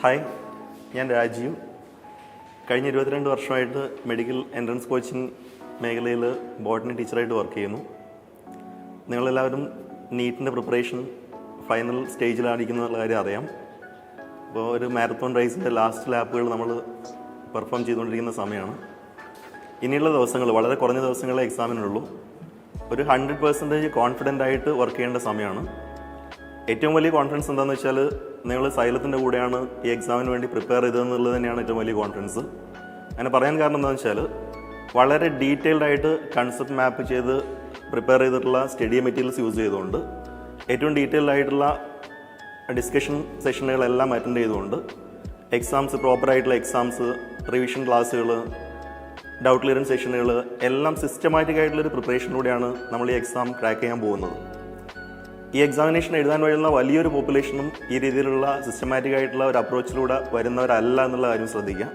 Hi, ഞാൻ രാജീവ്. കഴിഞ്ഞ 22 വർഷമായിട്ട് മെഡിക്കൽ എൻട്രൻസ് കോച്ചിങ് മേഖലയിൽ ബോട്ടണി ടീച്ചറായിട്ട് വർക്ക് ചെയ്യുന്നു. നിങ്ങളെല്ലാവരും നീറ്റിൻ്റെ പ്രിപ്പറേഷൻ ഫൈനൽ സ്റ്റേജിലായിരിക്കുന്നുള്ള കാര്യം അറിയാം. അപ്പോൾ ഒരു മാരത്തോൺ റേസിൻ്റെ ലാസ്റ്റ് ലാപ്പുകൾ നമ്മൾ പെർഫോം ചെയ്തുകൊണ്ടിരിക്കുന്ന സമയമാണ്. ഇനിയുള്ള ദിവസങ്ങൾ, വളരെ കുറഞ്ഞ ദിവസങ്ങളെ എക്സാമിനുള്ളൂ. ഒരു 100% കോൺഫിഡൻ്റ് ആയിട്ട് വർക്ക് ചെയ്യേണ്ട സമയമാണ്. ഏറ്റവും വലിയ കോൺഫിഡൻസ് എന്താണെന്ന് വെച്ചാൽ, നിങ്ങൾ സൈലത്തിൻ്റെ കൂടെയാണ് ഈ എക്സാമിന് വേണ്ടി പ്രിപ്പയർ ചെയ്തതെന്നുള്ളത് തന്നെയാണ് ഏറ്റവും വലിയ കോൺഫിഡൻസ്. അങ്ങനെ പറയാൻ കാരണം എന്താണെന്ന് വെച്ചാൽ, വളരെ ഡീറ്റെയിൽഡ് ആയിട്ട് കൺസെപ്റ്റ് മാപ്പ് ചെയ്ത് പ്രിപ്പയർ ചെയ്തിട്ടുള്ള സ്റ്റഡി മെറ്റീരിയൽസ് യൂസ് ചെയ്തുകൊണ്ട്, ഏറ്റവും ഡീറ്റെയിൽഡ് ആയിട്ടുള്ള ഡിസ്കഷൻ സെഷനുകളെല്ലാം അറ്റൻഡ് ചെയ്തുകൊണ്ട്, എക്സാംസ്, പ്രോപ്പറായിട്ടുള്ള എക്സാംസ്, റിവിഷൻ ക്ലാസ്സുകൾ, ഡൗട്ട് ക്ലിയറൻസ് സെഷനുകൾ എല്ലാം സിസ്റ്റമാറ്റിക് ആയിട്ടുള്ളൊരു പ്രിപ്പറേഷനിലൂടെയാണ് നമ്മൾ ഈ എക്സാം ക്രാക്ക് ചെയ്യാൻ പോകുന്നത്. ഈ എക്സാമിനേഷൻ എഴുതാൻ വരുന്ന വലിയൊരു പോപ്പുലേഷനും ഈ രീതിയിലുള്ള സിസ്റ്റമാറ്റിക് ആയിട്ടുള്ള ഒരു അപ്രോച്ചിലൂടെ വരുന്നവരല്ല എന്നുള്ള കാര്യം ശ്രദ്ധിക്കുക.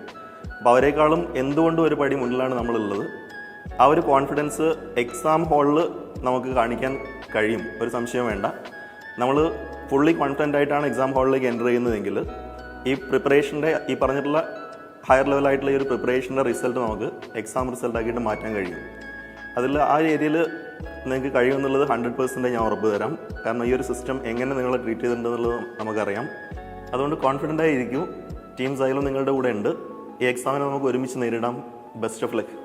അപ്പോൾ അവരെക്കാളും എന്തുകൊണ്ടും ഒരു പടി മുന്നിലാണ് നമ്മളുള്ളത്. ആ ഒരു കോൺഫിഡൻസ് എക്സാം ഹാളിൽ നമുക്ക് കാണിക്കാൻ കഴിയും, ഒരു സംശയം വേണ്ട. നമ്മൾ ഫുള്ളി കോൺഫിഡൻ്റ് ആയിട്ടാണ് എക്സാം ഹാളിലേക്ക് എൻ്റർ ചെയ്യുന്നതെങ്കിൽ ഈ പ്രിപ്പറേഷൻ്റെ, ഈ പറഞ്ഞിട്ടുള്ള ഹയർ ലെവലായിട്ടുള്ള ഈ ഒരു പ്രിപ്പറേഷൻ്റെ റിസൾട്ട് നമുക്ക് എക്സാം റിസൾട്ടാക്കിയിട്ട് മാറ്റാൻ കഴിയും. അതിൽ ആ ഏരിയയിൽ നിങ്ങൾക്ക് കഴിയുമെന്നുള്ളത് 100% ഞാൻ ഉറപ്പ് തരാം. കാരണം ഈ ഒരു സിസ്റ്റം എങ്ങനെ നിങ്ങളെ ട്രീറ്റ് ചെയ്തിട്ടുണ്ടെന്നുള്ളത് നമുക്കറിയാം. അതുകൊണ്ട് കോൺഫിഡൻ്റ് ആയിരിക്കും. ടീം Xylem നിങ്ങളുടെ കൂടെ ഉണ്ട്. ഈ എക്സാമിനെ നമുക്ക് ഒരുമിച്ച് നേരിടാം. Best of luck.